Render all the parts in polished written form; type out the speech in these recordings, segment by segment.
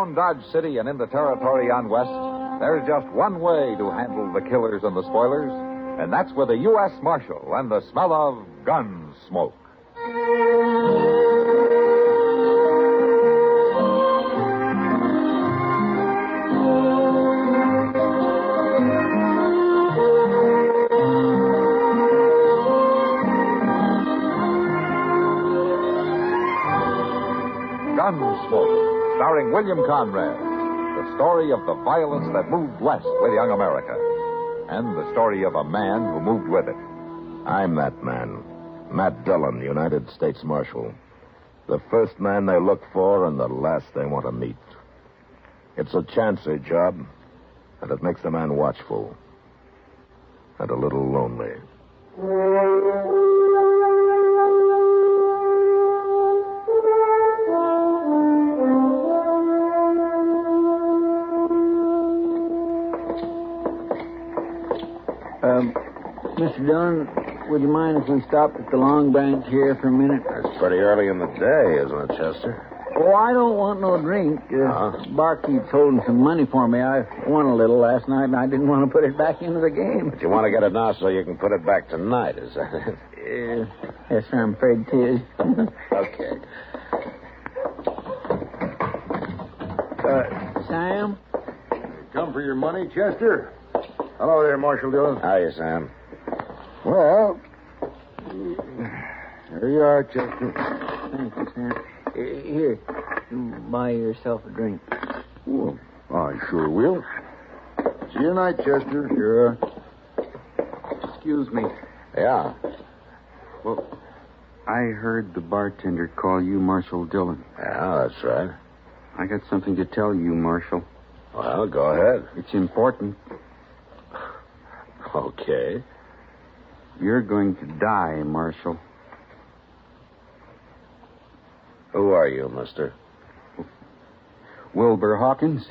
around Dodge City and into territory on west, there's just one way to handle the killers and the spoilers, and that's with a U.S. Marshal and the smell of Gunsmoke. Gunsmoke, starring William Conrad. The story of the violence that moved west with young America. And the story of a man who moved with it. I'm that man. Matt Dillon, United States Marshal. The first man they look for and the last they want to meet. It's a chancy job, and it makes a man watchful. And a little lonely. Mr. Dillon, would you mind if we stopped at the Long Branch here for a minute? It's pretty early in the day, isn't it, Chester? Oh, I don't want no drink. Barkeep's holding some money for me. I won a little last night, and I didn't want to put it back into the game. But you want to get it now so you can put it back tonight, is that it? Yes, sir, I'm afraid it is. Okay. Sam? Come for your money, Chester? Hello there, Marshal Dillon. Hiya, Sam. Well, there you are, Chester. Thank you, Sam. Here, buy yourself a drink. Well, I sure will. See you tonight, Chester. Sure. Excuse me. Yeah. Well, I heard the bartender call you Marshal Dillon. Yeah, that's right. I got something to tell you, Marshal. Well, go ahead. It's important. Okay. You're going to die, Marshal. Who are you, mister? Wilbur Hawkins.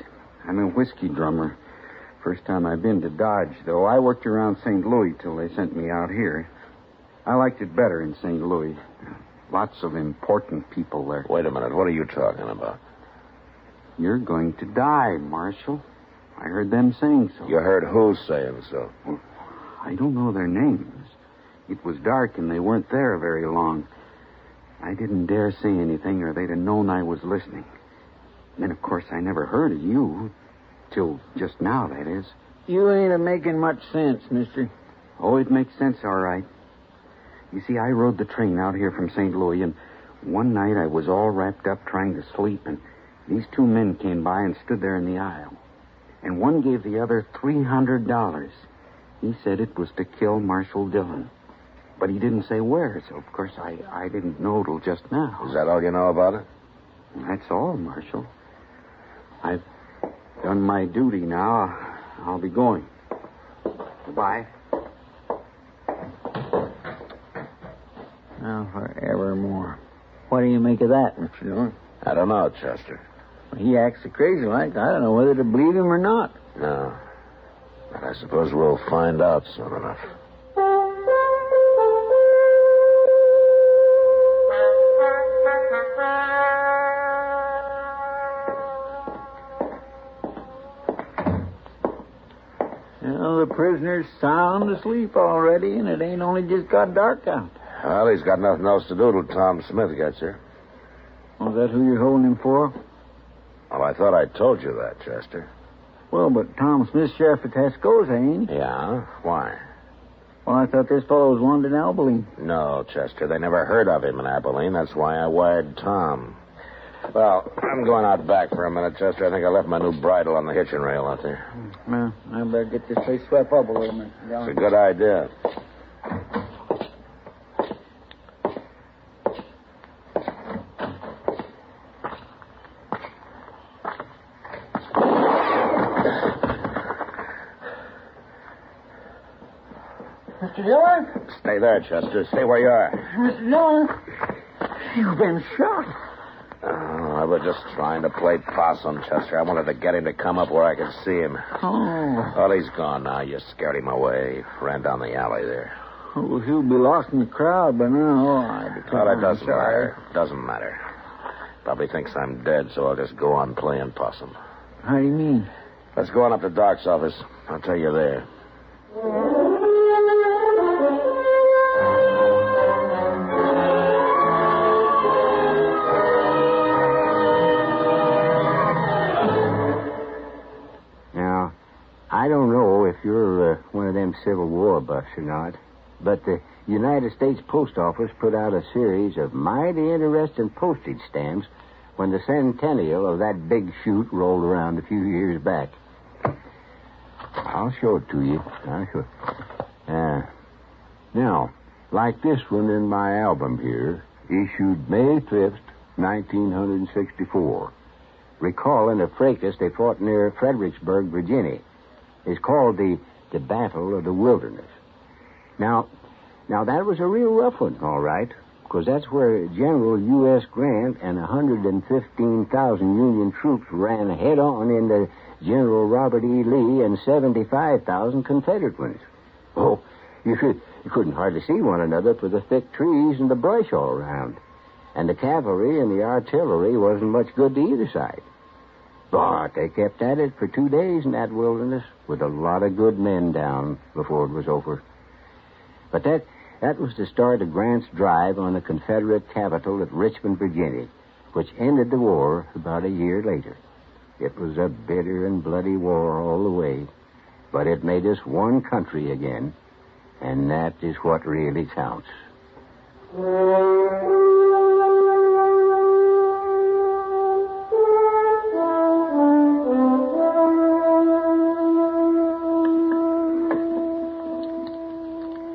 I'm a whiskey drummer. First time I've been to Dodge, though. I worked around St. Louis till they sent me out here. I liked it better in St. Louis. Lots of important people there. Wait a minute. What are you talking about? You're going to die, Marshal. I heard them saying so. You heard who saying so? Well, I don't know their names. It was dark and they weren't there very long. I didn't dare say anything or they'd have known I was listening. Then, of course, I never heard of you. Till just now, that is. You ain't making much sense, mister. Oh, it makes sense, all right. You see, I rode the train out here from St. Louis, and one night I was all wrapped up trying to sleep, and these two men came by and stood there in the aisle. And one gave the other $300. He said it was to kill Marshal Dillon. But he didn't say where, so of course I didn't know till just now. Is that all you know about it? That's all, Marshal. I've done my duty now. I'll be going. Goodbye. Now, forevermore. What do you make of that, Mr. Dillon? I don't know, Chester. He acts so crazy like. I don't know whether to believe him or not. No. But I suppose we'll find out soon enough. Well, the prisoner's sound asleep already, and it ain't only just got dark out. Well, he's got nothing else to do till Tom Smith gets here. Oh, is that who you're holding him for? Well, I thought I told you that, Chester. Well, but Tom Smith's sheriff of Tascosa, ain't he? Yeah? Why? Well, I thought this fellow was wanted in Abilene. No, Chester. They never heard of him in Abilene. That's why I wired Tom. Well, I'm going out back for a minute, Chester. I think I left my new bridle on the hitching rail out there. Well, I better get this place swept up a little bit. It's a good idea. Mr. Dillon? Stay there, Chester. Stay where you are. Mr. Dillon? You've been shot. Oh, I was just trying to play possum, Chester. I wanted to get him to come up where I could see him. Oh. Well, he's gone now. You scared him away. Ran down the alley there. Oh, he'll be lost in the crowd by now. Well, it doesn't matter. Doesn't matter. Probably thinks I'm dead, so I'll just go on playing possum. How do you mean? Let's go on up to Doc's office. I'll tell you there. Now, I don't know if you're one of them Civil War buffs or not, but the United States Post Office put out a series of mighty interesting postage stamps when the centennial of that big shoot rolled around a few years back. I'll show it to you. Now, like this one in my album here, issued May 5th, 1964. Recalling a fracas they fought near Fredericksburg, Virginia. It's called the Battle of the Wilderness. Now, that was a real rough one, all right, because that's where General U.S. Grant and 115,000 Union troops ran head-on into General Robert E. Lee and 75,000 Confederate ones. Oh, you couldn't hardly see one another for the thick trees and the brush all around. And the cavalry and the artillery wasn't much good to either side. But they kept at it for 2 days in that wilderness with a lot of good men down before it was over. But that was the start of Grant's drive on the Confederate capital at Richmond, Virginia, which ended the war about a year later. It was a bitter and bloody war all the way, but it made us one country again, and that is what really counts.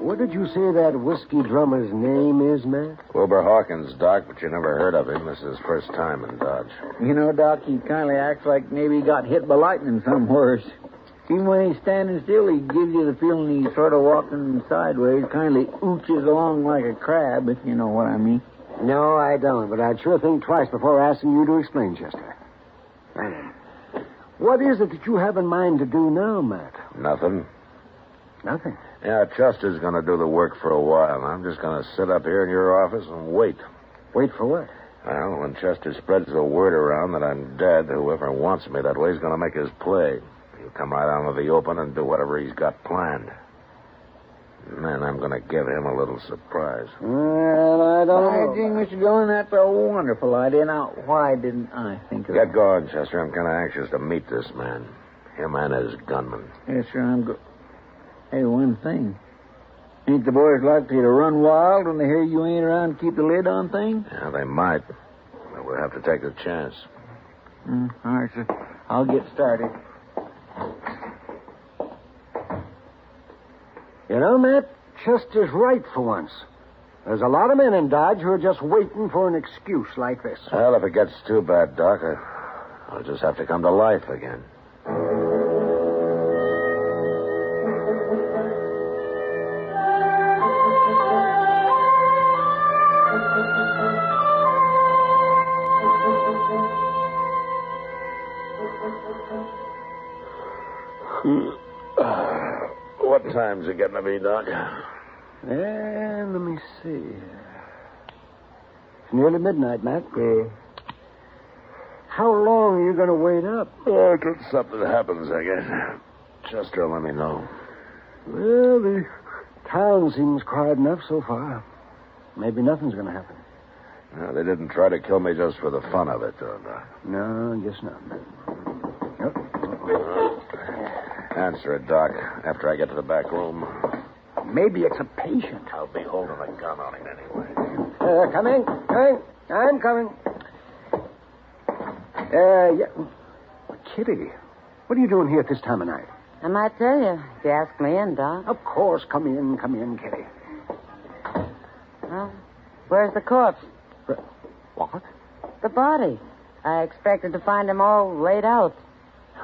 What did you say that whiskey drummer's name is, Matt? Wilbur Hawkins, Doc, but you never heard of him. This is his first time in Dodge. You know, Doc, he kind of acts like maybe he got hit by lightning somewhere. Even when he's standing still, he gives you the feeling he's sort of walking sideways, kind of ooches along like a crab, if you know what I mean. No, I don't, but I'd sure think twice before asking you to explain, Chester. Now then, what is it that you have in mind to do now, Matt? Nothing. Nothing? Yeah, Chester's going to do the work for a while. I'm just going to sit up here in your office and wait. Wait for what? Well, when Chester spreads the word around that I'm dead, whoever wants me that way is going to make his play. He'll come right out into the open and do whatever he's got planned. And then I'm going to give him a little surprise. Well, I don't know. Gee, Mr. Dillon, that's a wonderful idea. Now, why didn't I think of Get that? going, Chester. I'm kind of anxious to meet this man. Him and his gunman. Yes, sir, I'm good. Hey, one thing. Ain't the boys likely to run wild when they hear you ain't around to keep the lid on things? Yeah, they might. But we'll have to take the chance. All right, sir. I'll get started. You know, Matt, Chester's right for once. There's a lot of men in Dodge who are just waiting for an excuse like this. Well, if it gets too bad, Doc, I'll just have to come to life again. What time's it getting to be, Doc? And let me see. It's nearly midnight, Matt. How long are you going to wait up? Oh, till something happens, I guess. Chester, let me know. Well, the town seems quiet enough so far. Maybe nothing's going to happen. No, they didn't try to kill me just for the fun of it, though, Doc. No, I guess not. Yep. Answer it, Doc, after I get to the back room. Maybe it's a patient. I'll be holding a gun on him anyway. Come in. I'm coming. Yeah. Kitty, what are you doing here at this time of night? I might tell you if you ask me in, Doc. Of course. Come in, Kitty. Well, where's the corpse? What? The body. I expected to find him all laid out.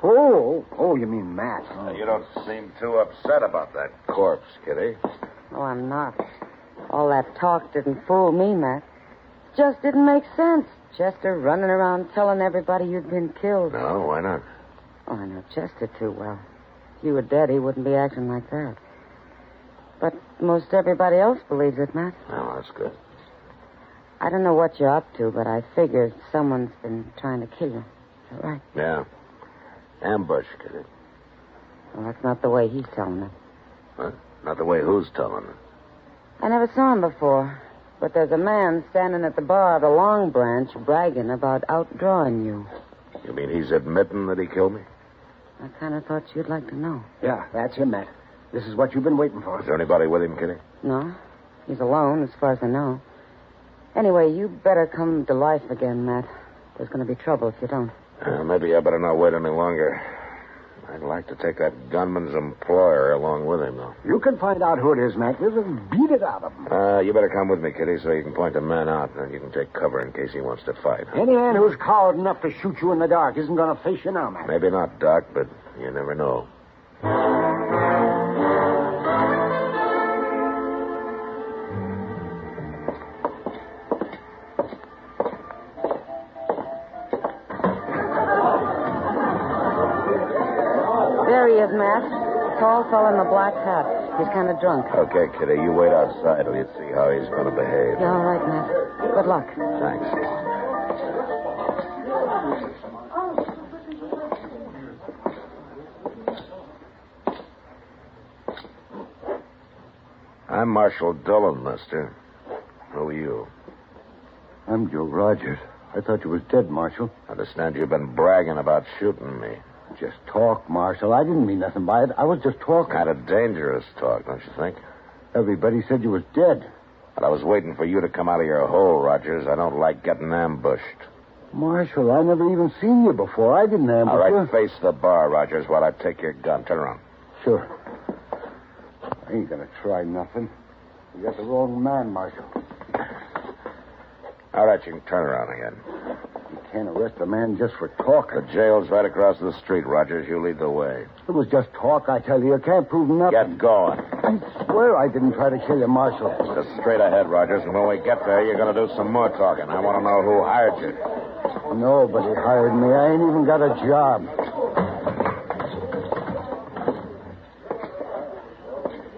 Oh, you mean Matt. Oh. You don't seem too upset about that corpse, Kitty. Oh, I'm not. All that talk didn't fool me, Matt. It just didn't make sense. Chester running around telling everybody you'd been killed. No, why not? Oh, I know Chester too well. If you were dead, he wouldn't be acting like that. But most everybody else believes it, Matt. Oh, that's good. I don't know what you're up to, but I figure someone's been trying to kill you. Is that right? Yeah. Ambush, Kitty. Well, that's not the way he's telling it. What? Not the way who's telling it. I never saw him before, but there's a man standing at the bar of the Long Branch bragging about outdrawing you. You mean he's admitting that he killed me? I kind of thought you'd like to know. Yeah, that's him, Matt. This is what you've been waiting for. Is there anybody with him, Kitty? No, he's alone, as far as I know. Anyway, you better come to life again, Matt. There's going to be trouble if you don't. Maybe I better not wait any longer. I'd like to take that gunman's employer along with him, though. You can find out who it is, Matt. Just beat it out of him. You better come with me, Kitty, so you can point the man out, and you can take cover in case he wants to fight. Any man who's coward enough to shoot you in the dark isn't going to face you now, Matt. Maybe not, Doc, but you never know. There he is, Matt. Tall fellow in the black hat. He's kind of drunk. Okay, Kitty, you wait outside till you see how he's going to behave. Yeah, all right, Matt. Good luck. Thanks. I'm Marshal Dillon, mister. Who are you? I'm Joe Rogers. I thought you was dead, Marshal. I understand you've been bragging about shooting me. Just talk, Marshal. I didn't mean nothing by it. I was just talking. Kind of dangerous talk, don't you think? Everybody said you was dead. But I was waiting for you to come out of your hole, Rogers. I don't like getting ambushed. Marshal, I never even seen you before. I didn't ambush All right, you. face the bar, Rogers, while I take your gun. Turn around. Sure. I ain't going to try nothing. You got the wrong man, Marshal. All right, you can turn around again. You can't arrest a man just for talking. The jail's right across the street, Rogers. You lead the way. It was just talk, I tell you. You can't prove nothing. Get going. I swear I didn't try to kill you, Marshal. Just straight ahead, Rogers, and when we get there, you're going to do some more talking. I want to know who hired you. Nobody hired me. I ain't even got a job.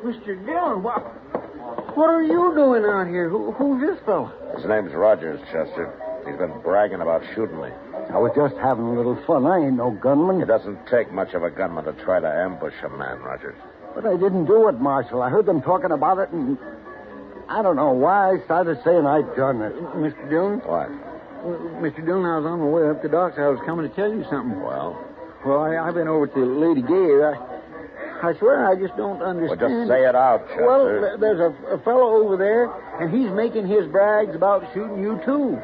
Mr. Dillon, what are you doing out here? Who's this fella? His name's Rogers, Chester. He's been bragging about shooting me. I was just having a little fun. I ain't no gunman. It doesn't take much of a gunman to try to ambush a man, Rogers. But I didn't do it, Marshal. I heard them talking about it, and I don't know why I started saying I'd done it. Mr. Dillon? What? Mr. Dillon, I was on my way up to Doc's. I was coming to tell you something. Well? Well, I've been over to Lady Gay. I swear I just don't understand. Well, just say it out, Chester. Well, there's a fellow over there, and he's making his brags about shooting you, too.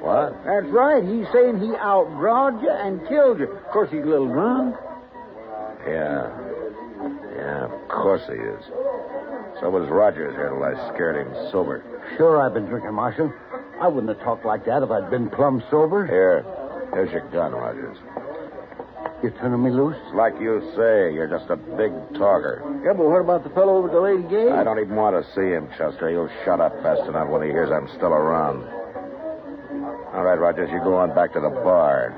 What? That's right. He's saying he outdrawed you and killed you. Of course, he's a little drunk. Yeah, of course he is. So was Rogers here till I scared him sober. Sure, I've been drinking, Marshal. I wouldn't have talked like that if I'd been plumb sober. Here's your gun, Rogers. You turning me loose? Like you say, you're just a big talker. Yeah, but what about the fellow over at the Lady Gay? I don't even want to see him, Chester. He'll shut up fast enough when he hears I'm still around. All right, Rogers, you go on back to the bar.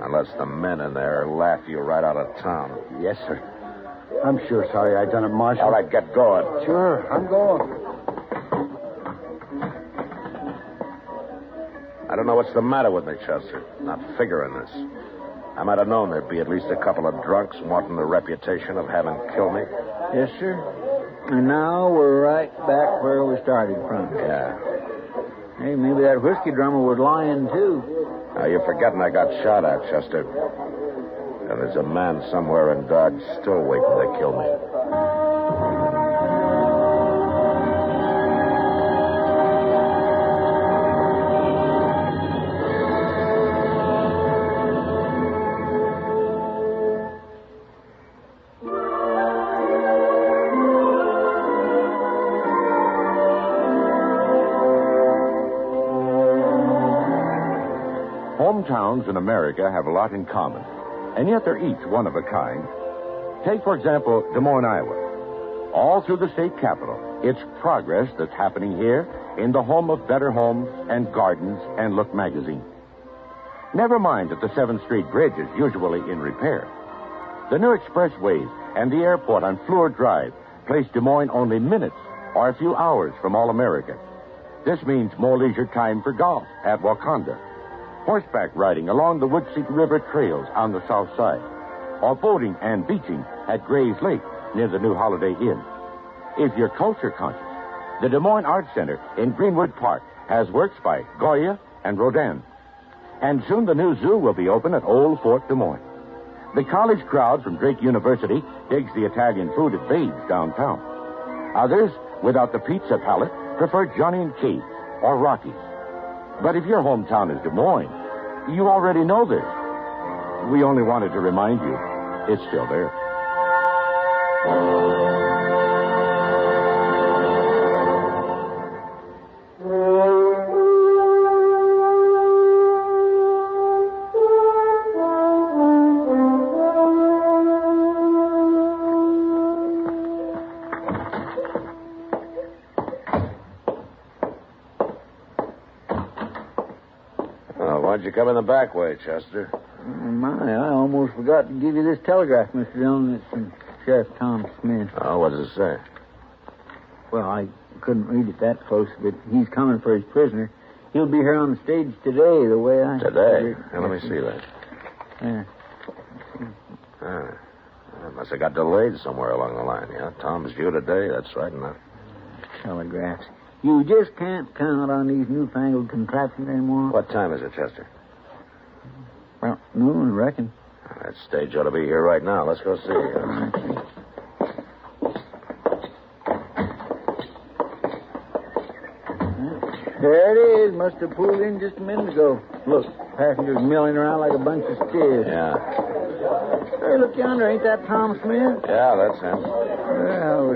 Unless the men in there laugh you right out of town. Yes, sir. I'm sure sorry I done it, Marshal. All right, get going. Sure, I'm going. I don't know what's the matter with me, Chester. Not figuring this. I might have known there'd be at least a couple of drunks wanting the reputation of having killed me. Yes, sir. And now we're right back where we started from. Yeah. Hey, maybe that whiskey drummer was lying, too. Now, you're forgetting I got shot at, Chester. And there's a man somewhere in Dodge still waiting to kill me. Hometowns in America have a lot in common, and yet they're each one of a kind. Take, for example, Des Moines, Iowa. All through the state capital, it's progress that's happening here in the home of Better Homes and Gardens and Look magazine. Never mind that the 7th Street Bridge is usually in repair. The new expressways and the airport on Fleur Drive place Des Moines only minutes or a few hours from all America. This means more leisure time for golf at Wakanda, horseback riding along the Woodseek River trails on the south side, or boating and beaching at Gray's Lake near the new Holiday Inn. If you're culture conscious, the Des Moines Arts Center in Greenwood Park has works by Goya and Rodin. And soon the new zoo will be open at Old Fort Des Moines. The college crowd from Drake University digs the Italian food at Babe's downtown. Others, without the pizza palate, prefer Johnny and Kate or Rocky's. But if your hometown is Des Moines, you already know this. We only wanted to remind you it's still there. Why'd you come in the back way, Chester? Oh, my, I almost forgot to give you this telegraph, Mr. Dillon. It's from Sheriff Tom Smith. Oh, what does it say? Well, I couldn't read it that close, but he's coming for his prisoner. He'll be here on the stage today, the way I... Today? Now, let me see that. Yeah. Must have got delayed somewhere along the line, yeah? Tom's due today, that's right enough. Telegraphs. You just can't count on these newfangled contraptions anymore. What time is it, Chester? Well, noon, I reckon. That stage ought to be here right now. Let's go see. There it is. Must have pulled in just a minute ago. Look, passengers milling around like a bunch of steers. Yeah. Hey, look yonder. Ain't that Tom Smith? Yeah, that's him. Well,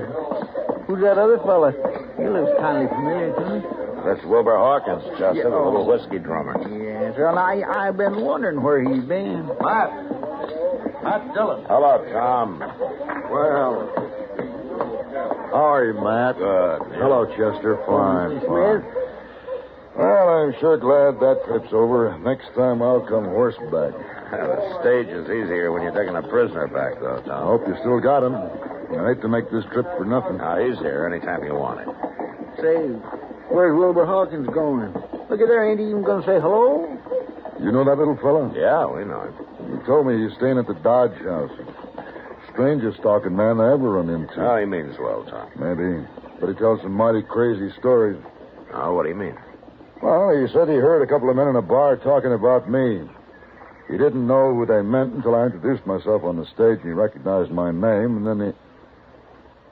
who's that other fella? He looks kind of familiar to me. That's Wilbur Hawkins, Chester, the little whiskey drummer. Yes, well, I've been wondering where he's been. Matt Dillon. Hello, Tom. Well, how are you, Matt? Good. Hello, Chester. Fine, Smith? Well, I'm sure glad that trip's over. Next time I'll come horseback. The stage is easier when you're taking a prisoner back, though, I Tom. hope you still got him. I hate to make this trip for nothing. Now, he's here anytime you want it. Say, where's Wilbur Hawkins going? Look at there. Ain't he even going to say hello? You know that little fella? Yeah, we know him. He told me he's staying at the Dodge House. Strangest talking man I ever run into. Oh, he means well, Tom. Maybe. But he tells some mighty crazy stories. Oh, what do you mean? Well, he said he heard a couple of men in a bar talking about me. He didn't know who they meant until I introduced myself on the stage, and he recognized my name, and then he...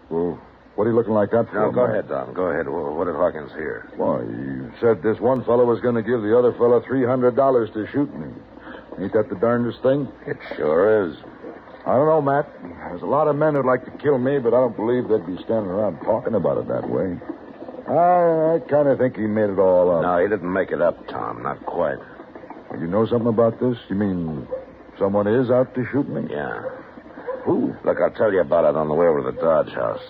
Well, what are you looking like that for? No, go ahead, Tom. Go ahead. What did Hawkins hear? Why, he said this one fellow was going to give the other fellow $300 to shoot me. Ain't that the darndest thing? It sure is. I don't know, Matt. There's a lot of men who'd like to kill me, but I don't believe they'd be standing around talking about it that way. I kind of think he made it all up. No, he didn't make it up, Tom. Not quite. You know something about this? You mean someone is out to shoot me? Yeah. Who? Look, I'll tell you about it on the way over to the Dodge House.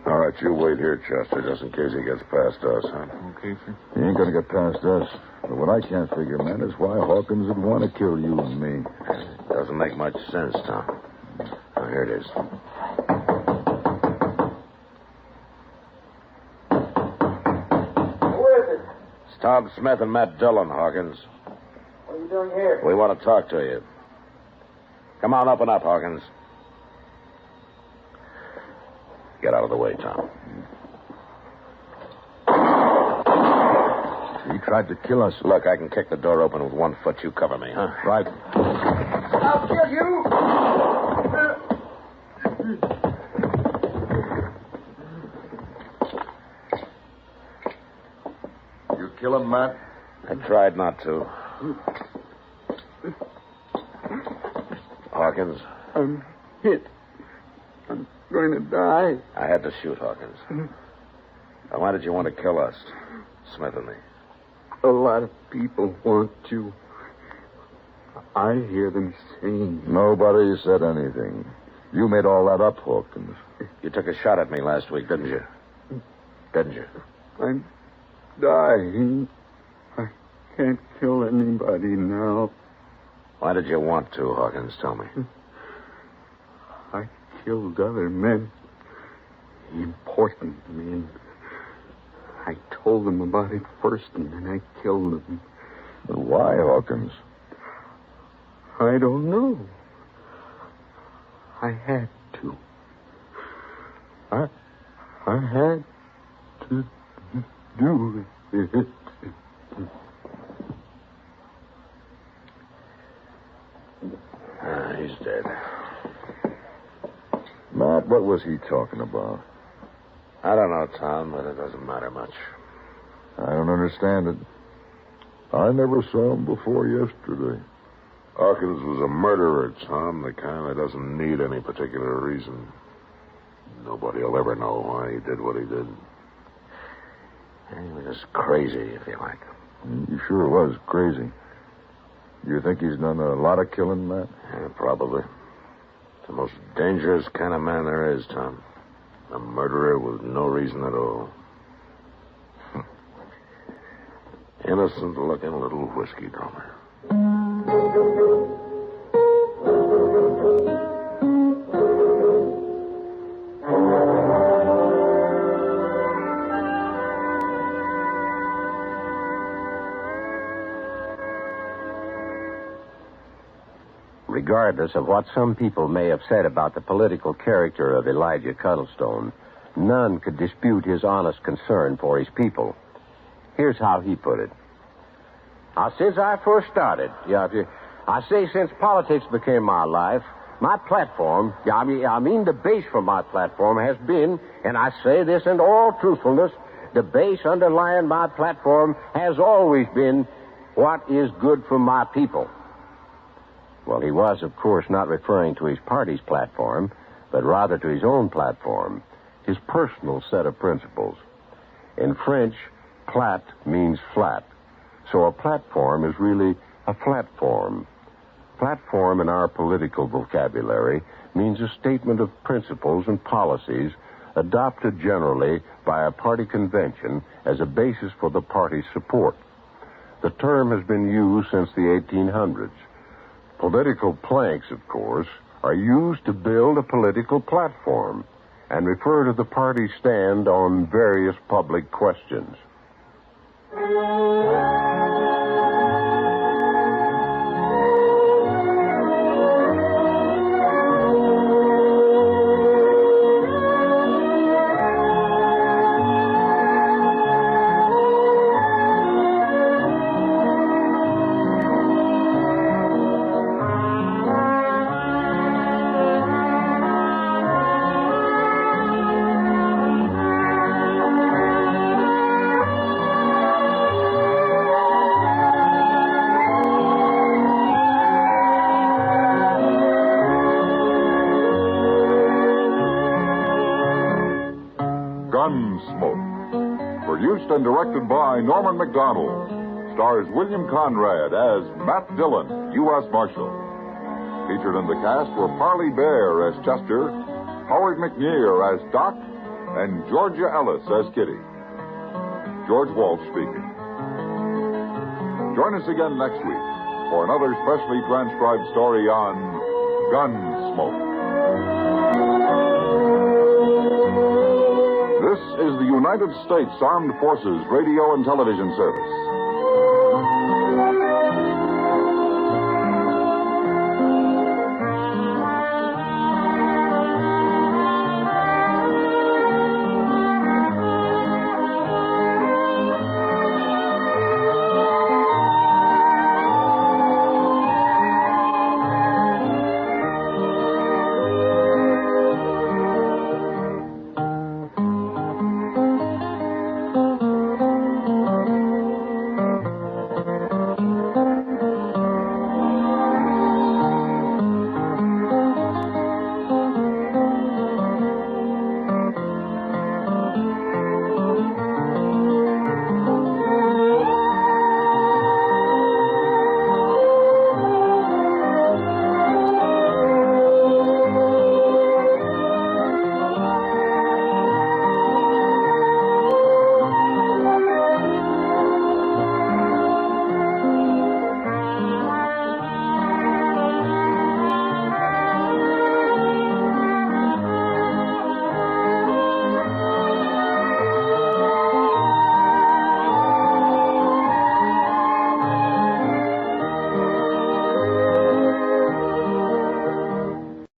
All right, you wait here, Chester, just in case he gets past us, huh? Okay, sir. He ain't gonna get past us. But what I can't figure, man, is why Hawkins would want to kill you and me. Doesn't make much sense, Tom. Oh, here it is. Who is it? It's Tom Smith and Matt Dillon, Hawkins. What are you doing here? We want to talk to you. Come on, open up, Hawkins. Get out of the way, Tom. He tried to kill us. Look, I can kick the door open with 1 foot. You cover me, huh? Right. I'll kill you! You kill him, Matt? I tried not to. Hawkins, I'm hit. I'm going to die. I had to shoot Hawkins. Now, why did you want to kill us, Smith and me? A lot of people want to. I hear them saying. Nobody said anything. You made all that up, Hawkins. You took a shot at me last week, didn't you? Didn't you? I'm dying. I can't kill anybody now. Why did you want to, Hawkins? Tell me. I killed other men. Important men. I told them about it first, and then I killed them. But why, Hawkins? I don't know. I had to. I had to do it. He's dead. Matt, what was he talking about? I don't know, Tom, but it doesn't matter much. I don't understand it. I never saw him before yesterday. Hawkins was a murderer, Tom, the kind that doesn't need any particular reason. Nobody will ever know why he did what he did. He was just crazy, if you like. He sure was crazy. You think he's done a lot of killing, Matt? Yeah, probably. The most dangerous kind of man there is, Tom. A murderer with no reason at all. Innocent-looking little whiskey drummer. Regardless of what some people may have said about the political character of Elijah Cuddlestone, none could dispute his honest concern for his people. Here's how he put it. Now, since I first started, I say since politics became my life, my platform, I mean the base for my platform has been, and I say this in all truthfulness, the base underlying my platform has always been what is good for my people. Well, he was, of course, not referring to his party's platform, but rather to his own platform, his personal set of principles. In French, plat means flat, so a platform is really a platform. Platform in our political vocabulary means a statement of principles and policies adopted generally by a party convention as a basis for the party's support. The term has been used since the 1800s. Political planks, of course, are used to build a political platform and refer to the party's stand on various public questions. Gunsmoke, produced and directed by Norman McDonald, stars William Conrad as Matt Dillon, U.S. Marshal. Featured in the cast were Parley Bear as Chester, Howard McNear as Doc, and Georgia Ellis as Kitty. George Walsh speaking. Join us again next week for another specially transcribed story on Gunsmoke. This is the United States Armed Forces Radio and Television Service.